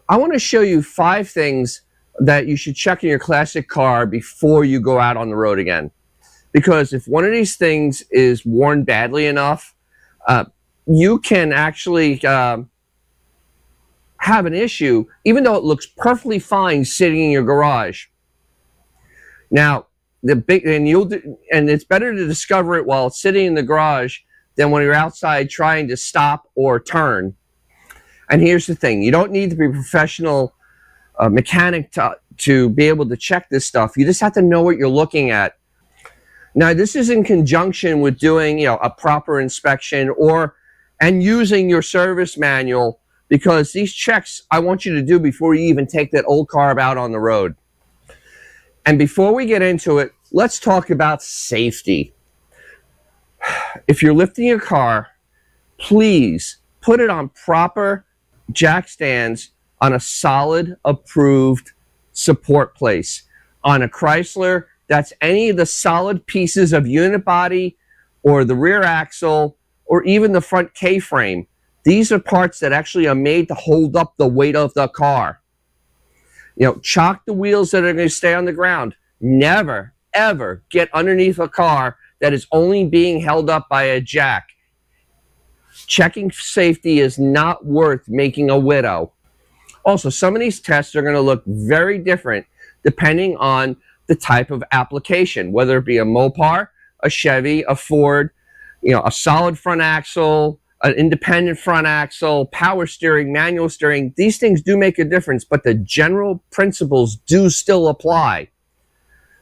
I want to show you 5 things that you should check in your classic car before you go out on the road again. Because if one of these things is worn badly enough, you can actually have an issue, even though it looks perfectly fine sitting in your garage. Now, and it's better to discover it while it's sitting in the garage than when you're outside trying to stop or turn. And here's the thing: you don't need to be a professional mechanic to be able to check this stuff. You just have to know what you're looking at. Now, this is in conjunction with doing, a proper inspection and using your service manual, because these checks I want you to do before you even take that old car out on the road. And before we get into it, let's talk about safety. If you're lifting your car, please put it on proper jack stands on a solid approved support place. On a Chrysler, that's any of the solid pieces of unit body or the rear axle or even the front K-frame. These are parts that actually are made to hold up the weight of the car. Chock the wheels that are going to stay on the ground. Never, ever get underneath a car that is only being held up by a jack. Checking safety is not worth making a widow. Also, some of these tests are going to look very different depending on the type of application, whether it be a Mopar, a Chevy, a Ford, a solid front axle, an independent front axle, power steering, manual steering. These things do make a difference, but the general principles do still apply.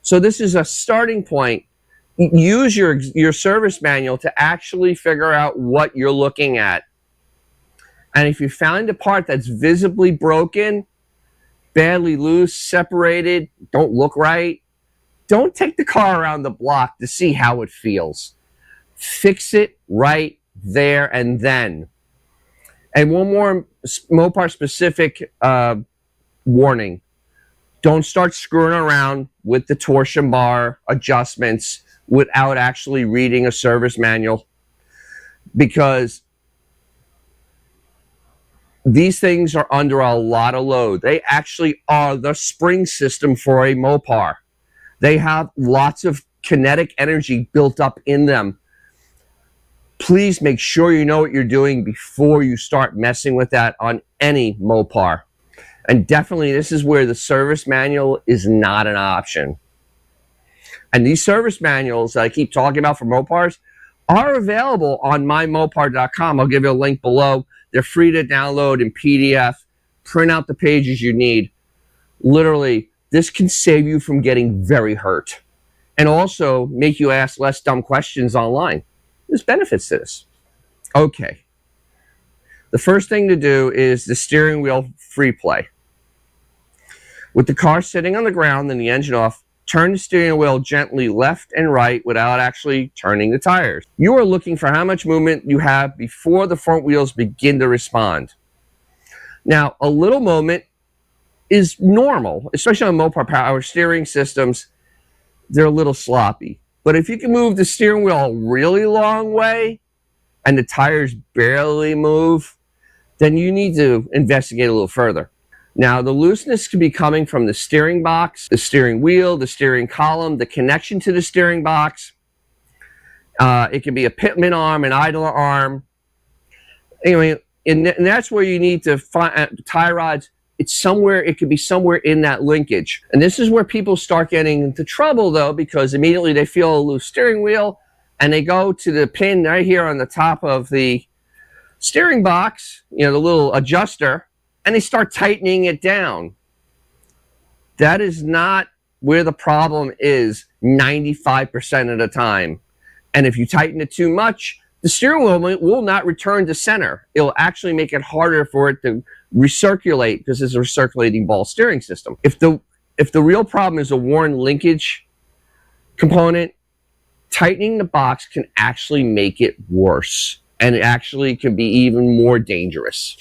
So this is a starting point. Use your service manual to actually figure out what you're looking at. And if you find a part that's visibly broken, badly loose, separated, don't look right, don't take the car around the block to see how it feels. Fix it right there and then. And one more Mopar specific warning: don't start screwing around with the torsion bar adjustments without actually reading a service manual, because these things are under a lot of load. They actually are the spring system for a Mopar. They have lots of kinetic energy built up in them. Please make sure you know what you're doing before you start messing with that on any Mopar. And definitely, this is where the service manual is not an option. And these service manuals that I keep talking about for Mopars are available on mymopar.com. I'll give you a link below. They're free to download in PDF. Print out the pages you need. Literally, this can save you from getting very hurt and also make you ask less dumb questions online. There's benefits to this. Okay. The first thing to do is the steering wheel free play. With the car sitting on the ground and the engine off, turn the steering wheel gently left and right without actually turning the tires. You are looking for how much movement you have before the front wheels begin to respond. Now, a little movement is normal, especially on Mopar power steering systems. They're a little sloppy. But if you can move the steering wheel a really long way and the tires barely move, then you need to investigate a little further. Now, the looseness can be coming from the steering box, the steering wheel, the steering column, the connection to the steering box. It can be a pitman arm, an idler arm. Anyway, and that's where you need to find tie rods. It's somewhere, it could be somewhere in that linkage. And this is where people start getting into trouble, though, because immediately they feel a loose steering wheel and they go to the pin right here on the top of the steering box, the little adjuster, and they start tightening it down. That is not where the problem is 95% of the time. And if you tighten it too much, the steering wheel will not return to center. It'll actually make it harder for it to recirculate, because it's a recirculating ball steering system. If the real problem is a worn linkage component, tightening the box can actually make it worse, and it actually can be even more dangerous.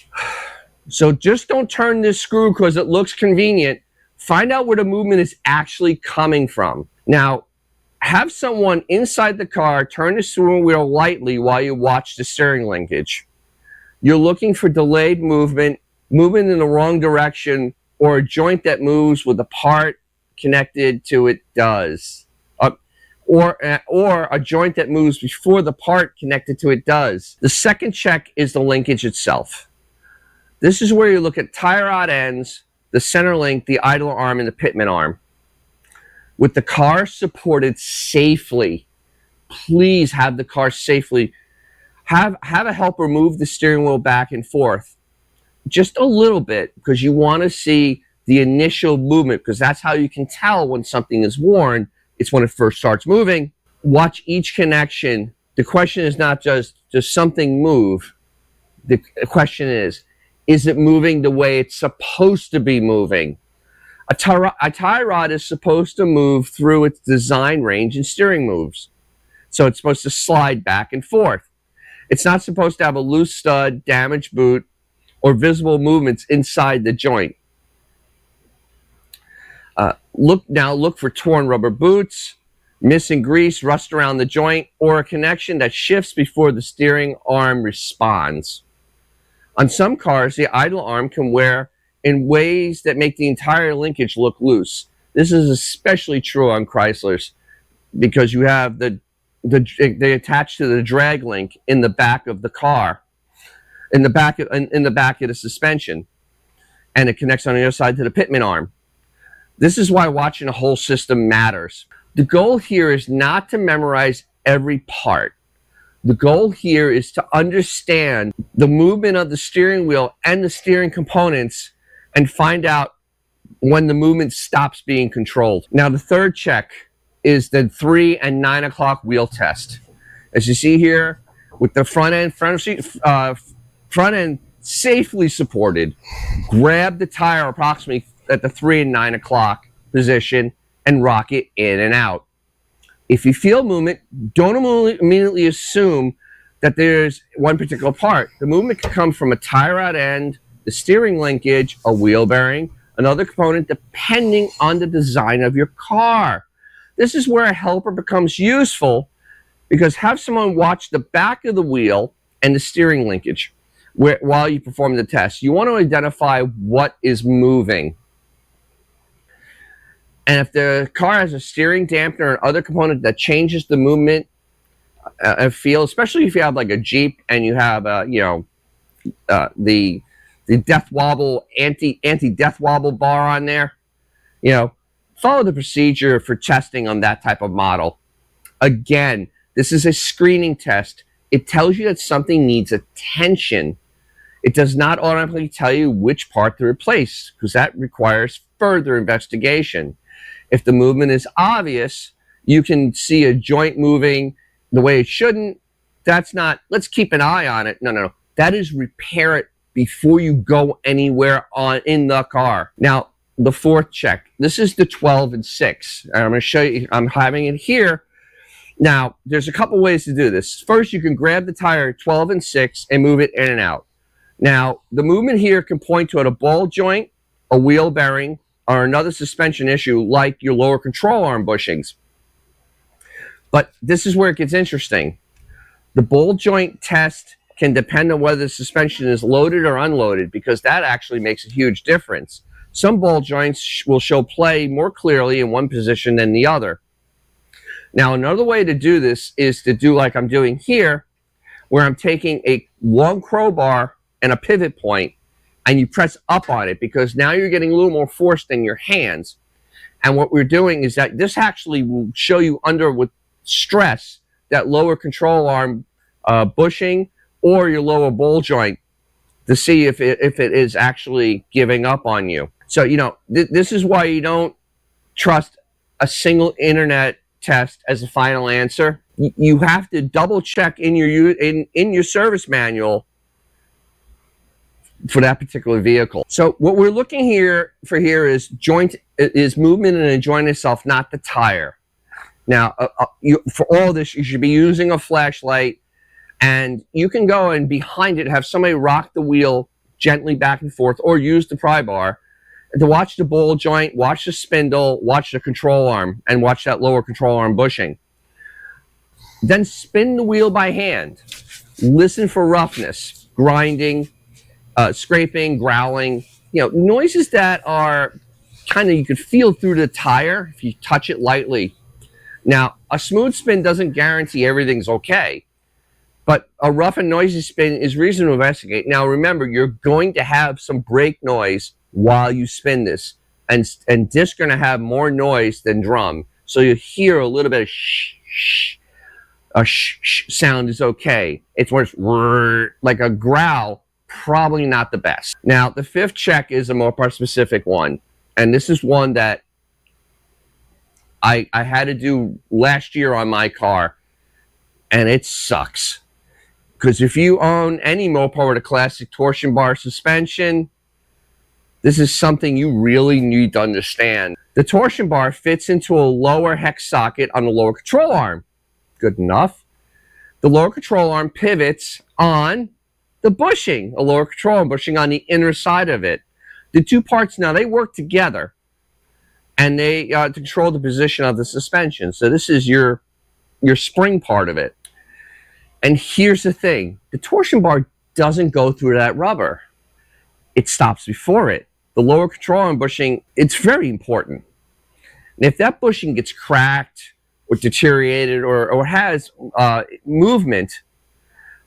So just don't turn this screw because it looks convenient. Find out where the movement is actually coming from. Now, have someone inside the car turn the steering wheel lightly while you watch the steering linkage. You're looking for delayed movement movement in the wrong direction, or a joint that moves with the part connected to it does. Or a joint that moves before the part connected to it does. The second check is the linkage itself. This is where you look at tie rod ends, the center link, the idler arm, and the pitman arm. With the car supported safely, please have the car safely. Have a helper move the steering wheel back and forth just a little bit, because you want to see the initial movement, because that's how you can tell when something is worn. It's when it first starts moving. Watch each connection. The question is not just, does something move? The question is it moving the way it's supposed to be moving? A tie rod is supposed to move through its design range and steering moves. So it's supposed to slide back and forth. It's not supposed to have a loose stud, damaged boot, or visible movements inside the joint. Look for torn rubber boots, missing grease, rust around the joint, or a connection that shifts before the steering arm responds. On some cars, the idle arm can wear in ways that make the entire linkage look loose. This is especially true on Chryslers, because you have they attach to the drag link in the back of the car, in the back of the suspension, and it connects on the other side to the pitman arm. This is why watching a whole system matters. The goal here is not to memorize every part. The goal here is to understand the movement of the steering wheel and the steering components and find out when the movement stops being controlled. Now, the third check is the 3 and 9 o'clock wheel test. As you see here, with the front end safely supported, grab the tire approximately at the 3 and 9 o'clock position and rock it in and out. If you feel movement, don't immediately assume that there's one particular part. The movement can come from a tie rod end, the steering linkage, a wheel bearing, another component, depending on the design of your car. This is where a helper becomes useful, because have someone watch the back of the wheel and the steering linkage while you perform the test. You want to identify what is moving. And if the car has a steering dampener or other component that changes the movement feel, especially if you have like a Jeep and you have the death wobble anti-death wobble bar on there, follow the procedure for testing on that type of model. Again, this is a screening test. It tells you that something needs attention. It does not automatically tell you which part to replace, because that requires further investigation. If the movement is obvious, you can see a joint moving the way it shouldn't. That's not, let's keep an eye on it. No. That is repair it before you go anywhere in the car. Now, the fourth check. This is the 12 and 6. I'm going to show you. I'm having it here. Now, there's a couple ways to do this. First, you can grab the tire 12 and 6 and move it in and out. Now, the movement here can point to a ball joint, a wheel bearing, or another suspension issue like your lower control arm bushings. But this is where it gets interesting. The ball joint test can depend on whether the suspension is loaded or unloaded, because that actually makes a huge difference. Some ball joints will show play more clearly in one position than the other. Now, another way to do this is to do like I'm doing here, where I'm taking a long crowbar and a pivot point, and you press up on it, because now you're getting a little more force than your hands. And what we're doing is that this actually will show you under with stress that lower control arm bushing or your lower ball joint, to see if it is actually giving up on you. So, this is why you don't trust a single internet test as a final answer. You have to double check in your service manual for that particular vehicle. So what we're looking for here is movement in the joint itself, not the tire. Now, for all this, you should be using a flashlight, and you can go and behind it have somebody rock the wheel gently back and forth, or use the pry bar to watch the ball joint, watch the spindle, watch the control arm, and watch that lower control arm bushing. Then spin the wheel by hand. Listen for roughness, grinding, scraping, growling, noises that are kind of, you could feel through the tire if you touch it lightly. Now, a smooth spin doesn't guarantee everything's okay, but a rough and noisy spin is reason to investigate. Now, remember, you're going to have some brake noise while you spin this, and discs are going to have more noise than drum, so you hear a little bit of shh, shh. A shh, shh sound is okay. It's worse, like a growl, probably not the best. Now, the fifth check is a Mopar specific one, and this is one that I had to do last year on my car, and it sucks. Because if you own any Mopar with a classic torsion bar suspension, this is something you really need to understand. The torsion bar fits into a lower hex socket on the lower control arm. Good enough. The lower control arm pivots on the bushing, a lower control arm bushing on the inner side of it. The two parts now, they work together, and they control the position of the suspension. So this is your spring part of it. And here's the thing, the torsion bar doesn't go through that rubber. It stops before it. The lower control arm bushing, it's very important. And if that bushing gets cracked or deteriorated or has movement,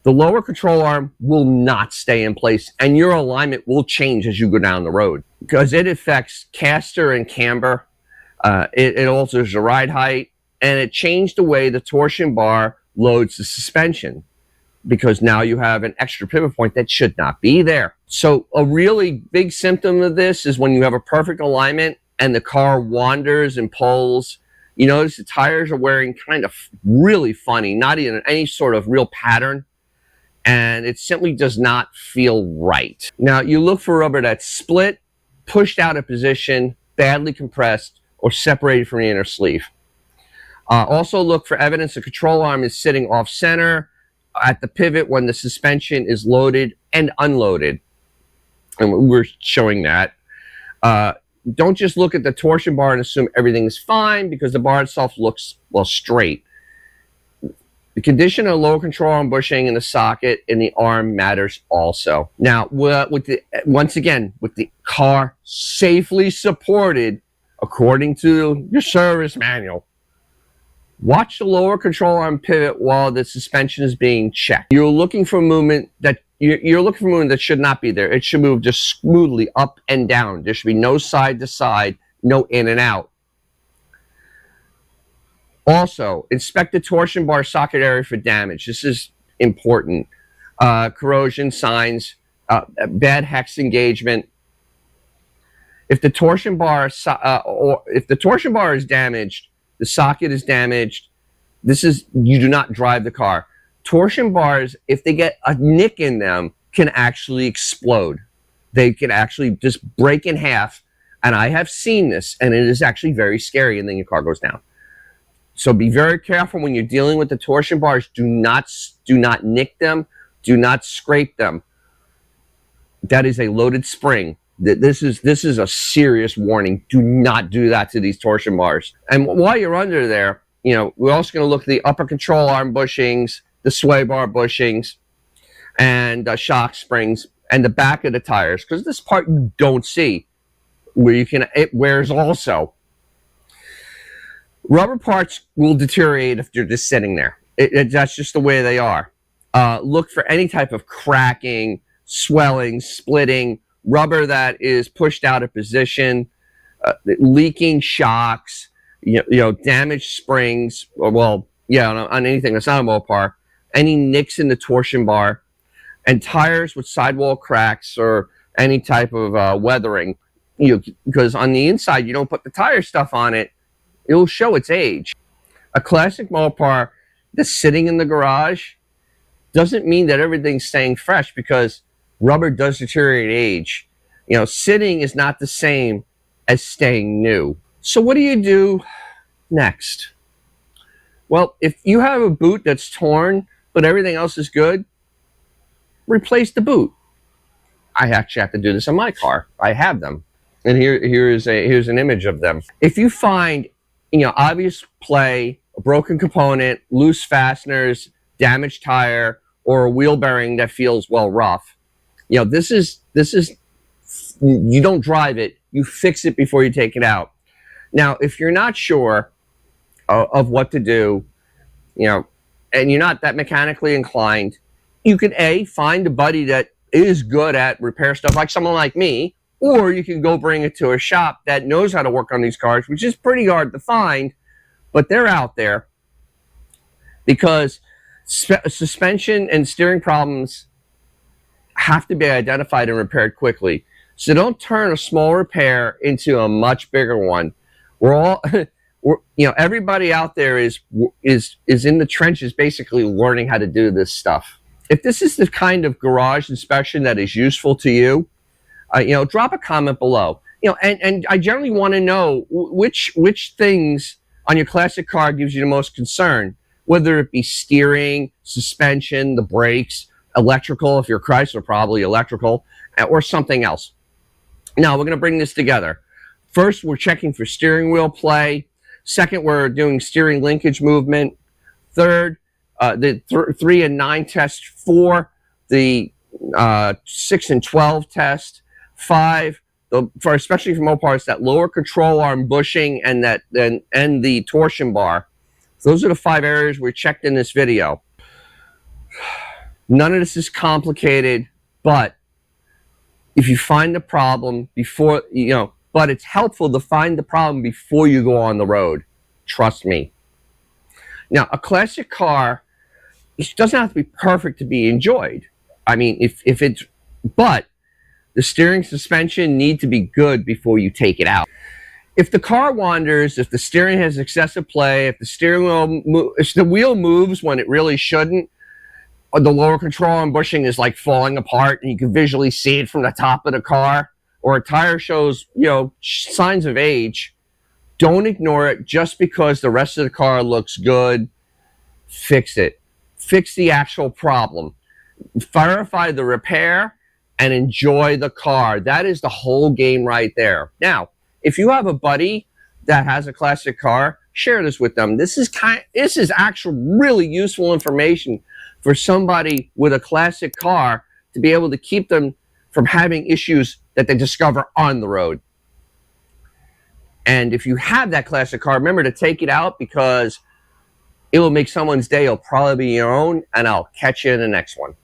the lower control arm will not stay in place, and your alignment will change as you go down the road, because it affects caster and camber. It alters the ride height, and it changed the way the torsion bar loads the suspension, because now you have an extra pivot point that should not be there. So a really big symptom of this is when you have a perfect alignment and the car wanders and pulls. You notice the tires are wearing kind of really funny, not in any sort of real pattern, and it simply does not feel right. Now, you look for rubber that's split, pushed out of position, badly compressed, or separated from the inner sleeve. Also look for evidence the control arm is sitting off center at the pivot when the suspension is loaded and unloaded. And we're showing that. Don't just look at the torsion bar and assume everything is fine, because the bar itself looks, well, straight. The condition of lower control arm bushing in the socket in the arm matters also. Now, once again, with the car safely supported according to your service manual, watch the lower control arm pivot while the suspension is being checked. You're looking for movement that should not be there. It should move just smoothly up and down. There should be no side to side, no in and out. Also, inspect the torsion bar socket area for damage. This is important. Corrosion signs, bad hex engagement. If the torsion bar is damaged, the socket is damaged, you do not drive the car. Torsion bars, if they get a nick in them, can actually explode. They can actually just break in half, and I have seen this, and it is actually very scary, and then your car goes down. So be very careful when you're dealing with the torsion bars. Do not nick them. Do not scrape them. That is a loaded spring. This is a serious warning. Do not do that to these torsion bars. And while you're under there, we're also going to look at the upper control arm bushings, the sway bar bushings, and shock springs, and the back of the tires, because this part you don't see, where it wears also. Rubber parts will deteriorate if you're just sitting there. That's just the way they are. Look for any type of cracking, swelling, splitting, rubber that is pushed out of position, leaking shocks, damaged springs, on anything that's not a Mopar, any nicks in the torsion bar, and tires with sidewall cracks or any type of weathering. Because on the inside, you don't put the tire stuff on it, it will show its age. A classic Mopar that's sitting in the garage doesn't mean that everything's staying fresh, because rubber does deteriorate age. Sitting is not the same as staying new. So what do you do next? Well, if you have a boot that's torn, but everything else is good, replace the boot. I actually have to do this on my car. I have them. And here's an image of them. If you find obvious play, a broken component, loose fasteners, damaged tire, or a wheel bearing that feels, rough, You know, this is you don't drive it, you fix it before you take it out. Now, if you're not sure of what to do, you know, and you're not that mechanically inclined, you can find a buddy that is good at repair stuff, like someone like me, or you can go bring it to a shop that knows how to work on these cars, which is pretty hard to find, but they're out there, because suspension and steering problems have to be identified and repaired quickly. So don't turn a small repair into a much bigger one. We're all, everybody out there is in the trenches, basically learning how to do this stuff. If this is the kind of garage inspection that is useful to you, drop a comment below. And I generally want to know which things on your classic car gives you the most concern, whether it be steering, suspension, the brakes, electrical, if you're Chrysler, probably electrical, or something else. Now, we're going to bring this together. First, we're checking for steering wheel play. Second, we're doing steering linkage movement. Third, the 3 and 9 test. 4, the 6 and 12 test. 5, especially for Mopars, that lower control arm bushing and the torsion bar. Those are the 5 areas we checked in this video. None of this is complicated, but if you find the problem before, but it's helpful to find the problem before you go on the road. Trust me. Now, a classic car, it doesn't have to be perfect to be enjoyed. I mean, but the steering, suspension need to be good before you take it out. If the car wanders, if the steering has excessive play, if the wheel moves when it really shouldn't, or the lower control arm bushing is like falling apart and you can visually see it from the top of the car, or a tire shows, signs of age, don't ignore it just because the rest of the car looks good. Fix it. Fix the actual problem. Verify the repair and enjoy the car. That is the whole game right there. Now, if you have a buddy that has a classic car, share this with them. This is actual really useful information for somebody with a classic car to be able to keep them from having issues that they discover on the road. And if you have that classic car, remember to take it out, because it will make someone's day. It'll probably be your own, and I'll catch you in the next one.